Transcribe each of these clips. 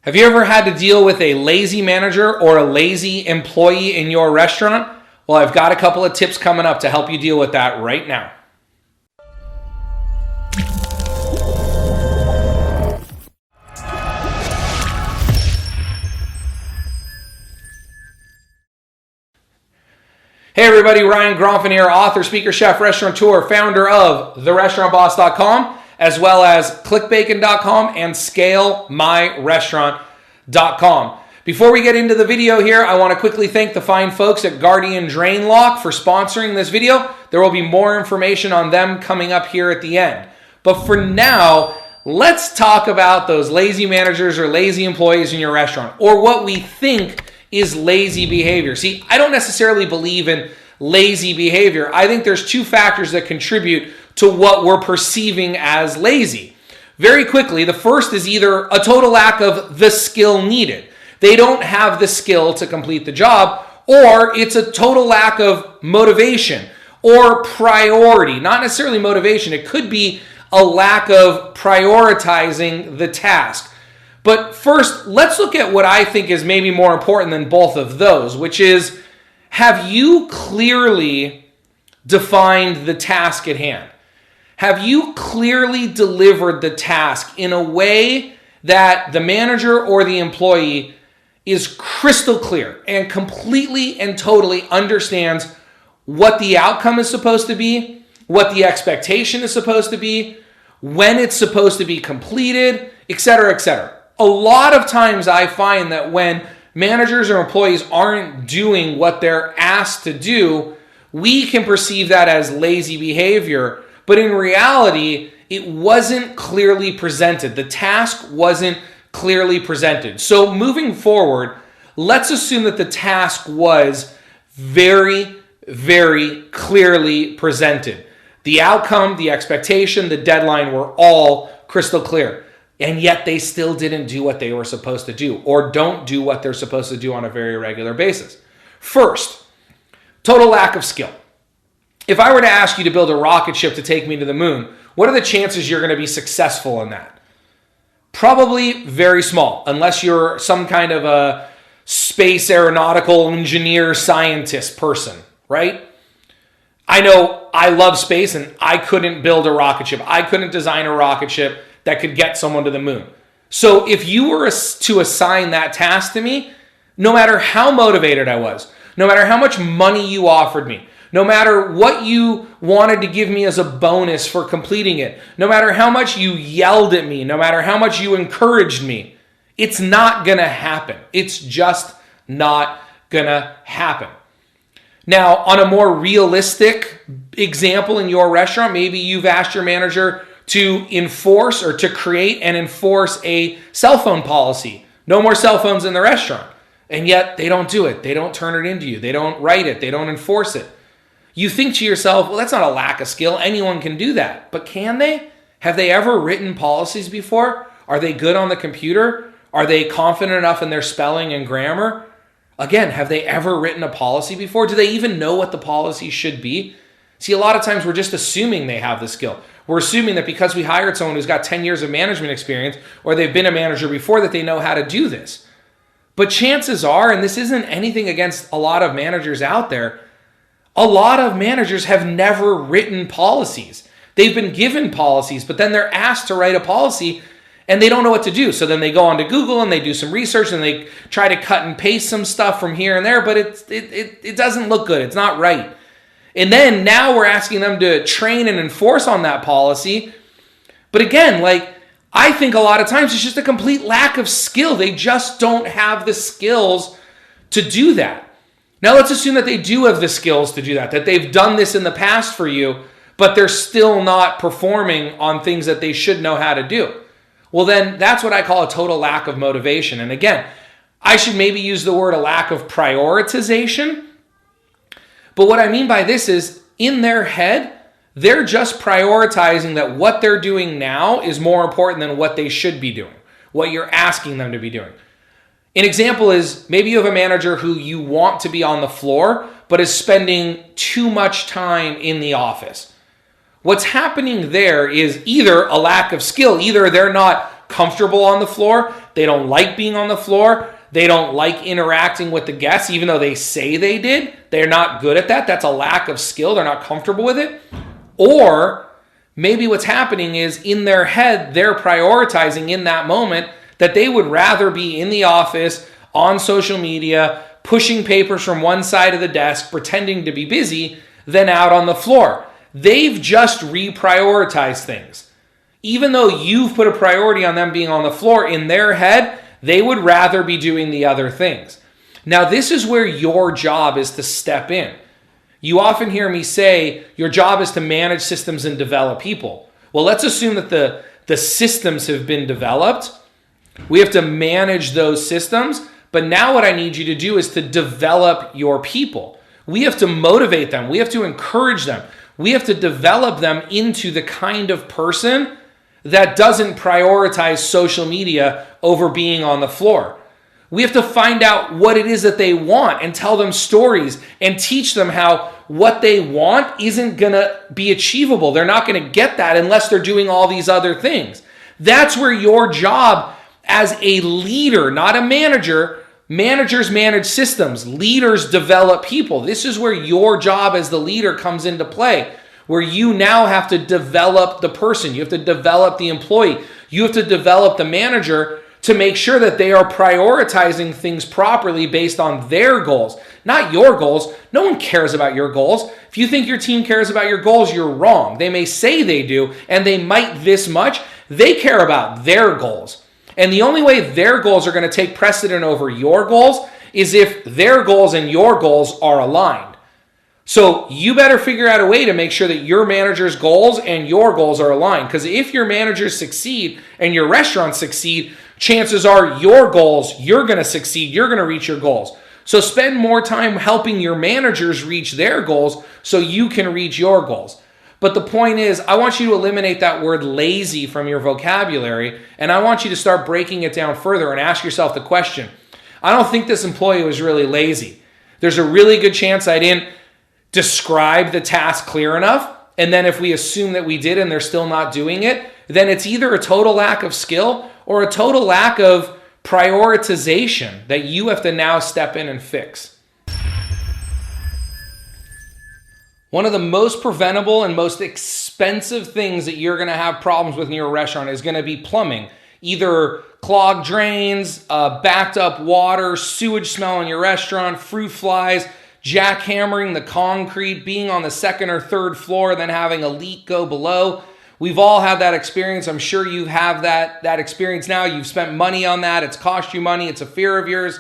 Have you ever had to deal with a lazy manager or a lazy employee in your restaurant? Well, I've got a couple of tips coming up to help you deal with that right now. Hey everybody, Ryan Gromfin here, author, speaker, chef, restaurateur, founder of therestaurantboss.com, as well as clickbacon.com and scalemyrestaurant.com. Before we get into the video here, I want to quickly thank the fine folks at Guardian Drain Lock for sponsoring this video. There will be more information on them coming up here at the end. But for now, let's talk about those lazy managers or lazy employees in your restaurant, or what we think is lazy behavior. See, I don't necessarily believe in lazy behavior. I think there's two factors that contribute to what we're perceiving as lazy. Very quickly, the first is either a total lack of the skill needed. They don't have the skill to complete the job, or it's a total lack of motivation or priority. Not necessarily motivation. It could be a lack of prioritizing the task. But first, let's look at what I think is maybe more important than both of those, which is, have you clearly defined the task at hand? Have you clearly delivered the task in a way that the manager or the employee is crystal clear and completely and totally understands what the outcome is supposed to be, what the expectation is supposed to be, when it's supposed to be completed, etc., etc. A lot of times I find that when managers or employees aren't doing what they're asked to do, we can perceive that as lazy behavior. But in reality, it wasn't clearly presented. The task wasn't clearly presented. So moving forward, let's assume that the task was very, very clearly presented. The outcome, the expectation, the deadline were all crystal clear. And yet they still didn't do what they were supposed to do, or don't do what they're supposed to do on a very regular basis. First, total lack of skill. If I were to ask you to build a rocket ship to take me to the moon, what are the chances you're going to be successful in that? Probably very small, unless you're some kind of a space aeronautical engineer scientist person, right? I know I love space and I couldn't build a rocket ship. I couldn't design a rocket ship that could get someone to the moon. So if you were to assign that task to me, no matter how motivated I was, no matter how much money you offered me, no matter what you wanted to give me as a bonus for completing it, no matter how much you yelled at me, no matter how much you encouraged me, it's not gonna happen. It's just not gonna happen. Now, on a more realistic example in your restaurant, maybe you've asked your manager to enforce or to create and enforce a cell phone policy. No more cell phones in the restaurant. And yet they don't do it. They don't turn it into you. They don't write it. They don't enforce it. You think to yourself, well, that's not a lack of skill. Anyone can do that. But can they? Have they ever written policies before? Are they good on the computer? Are they confident enough in their spelling and grammar? Again, have they ever written a policy before? Do they even know what the policy should be? See, a lot of times we're just assuming they have the skill. We're assuming that because we hired someone who's got 10 years of management experience, or they've been a manager before, that they know how to do this. But chances are, and this isn't anything against a lot of managers out there, a lot of managers have never written policies. They've been given policies, but then they're asked to write a policy and they don't know what to do. So then they go onto Google and they do some research and they try to cut and paste some stuff from here and there, but it doesn't look good. It's not right. And then now we're asking them to train and enforce on that policy. But again, I think a lot of times it's just a complete lack of skill. They just don't have the skills to do that. Now let's assume that they do have the skills to do that they've done this in the past for you, but they're still not performing on things that they should know how to do. Well, then that's what I call a total lack of motivation. And again, I should maybe use the word a lack of prioritization. But what I mean by this is, in their head, they're just prioritizing that what they're doing now is more important than what they should be doing, what you're asking them to be doing. An example is, maybe you have a manager who you want to be on the floor, but is spending too much time in the office. What's happening there is either a lack of skill, either they're not comfortable on the floor. They don't like being on the floor. They don't like interacting with the guests, even though they say they did. They're not good at that. That's a lack of skill. They're not comfortable with it. Or maybe what's happening is in their head, they're prioritizing in that moment that they would rather be in the office, on social media, pushing papers from one side of the desk, pretending to be busy, than out on the floor. They've just reprioritized things. Even though you've put a priority on them being on the floor, in their head, they would rather be doing the other things. Now, this is where your job is to step in. You often hear me say, your job is to manage systems and develop people. Well, let's assume that the systems have been developed. We have to manage those systems. But now what I need you to do is to develop your people. We have to motivate them. We have to encourage them. We have to develop them into the kind of person that doesn't prioritize social media over being on the floor. We have to find out what it is that they want and tell them stories and teach them how what they want isn't going to be achievable. They're not going to get that unless they're doing all these other things. That's where your job as a leader, not a manager. Managers manage systems. Leaders develop people. This is where your job as the leader comes into play, where you now have to develop the person. You have to develop the employee. You have to develop the manager to make sure that they are prioritizing things properly based on their goals, not your goals. No one cares about your goals. If you think your team cares about your goals, you're wrong. They may say they do, and they might this much. They care about their goals. And the only way their goals are going to take precedent over your goals is if their goals and your goals are aligned. So you better figure out a way to make sure that your manager's goals and your goals are aligned. Because if your managers succeed and your restaurants succeed, chances are your goals, you're going to succeed. You're going to reach your goals. So spend more time helping your managers reach their goals so you can reach your goals. But the point is, I want you to eliminate that word lazy from your vocabulary, and I want you to start breaking it down further and ask yourself the question, I don't think this employee was really lazy. There's a really good chance I didn't describe the task clear enough, and then if we assume that we did and they're still not doing it, then it's either a total lack of skill or a total lack of prioritization that you have to now step in and fix. One of the most preventable and most expensive things that you're going to have problems with in your restaurant is going to be plumbing. Either clogged drains, backed up water, sewage smell in your restaurant, fruit flies, jackhammering the concrete, being on the second or third floor, then having a leak go below. We've all had that experience. I'm sure you have that experience now. You've spent money on that. It's cost you money. It's a fear of yours.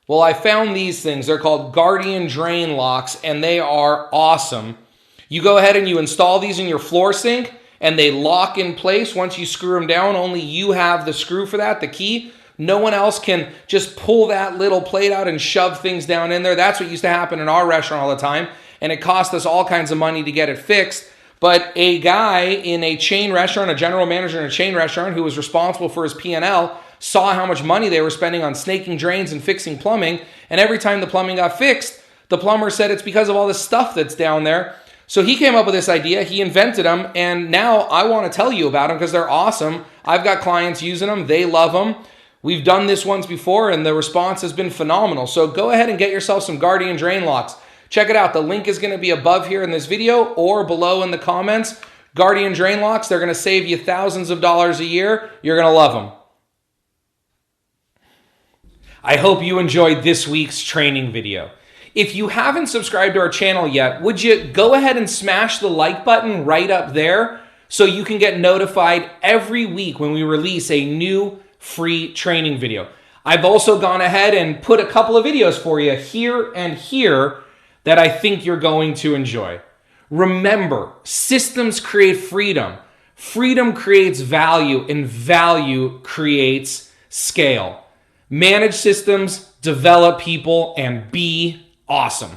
Well, I found these things. They're called Guardian drain locks, and they are awesome. You go ahead and you install these in your floor sink, and they lock in place. Once you screw them down, only you have the screw for that, the key. No one else can just pull that little plate out and shove things down in there. That's what used to happen in our restaurant all the time, and it cost us all kinds of money to get it fixed. But a guy in a chain restaurant, a general manager in a chain restaurant who was responsible for his P&L, saw how much money they were spending on snaking drains and fixing plumbing. And every time the plumbing got fixed, the plumber said it's because of all this stuff that's down there. So he came up with this idea. He invented them. And now I want to tell you about them because they're awesome. I've got clients using them. They love them. We've done this once before and the response has been phenomenal. So go ahead and get yourself some Guardian drain locks. Check it out. The link is going to be above here in this video or below in the comments. Guardian drain locks. They're going to save you thousands of dollars a year. You're going to love them. I hope you enjoyed this week's training video. If you haven't subscribed to our channel yet, would you go ahead and smash the like button right up there so you can get notified every week when we release a new free training video. I've also gone ahead and put a couple of videos for you here and here that I think you're going to enjoy. Remember, systems create freedom. Freedom creates value, and value creates scale. Manage systems, develop people, and be awesome.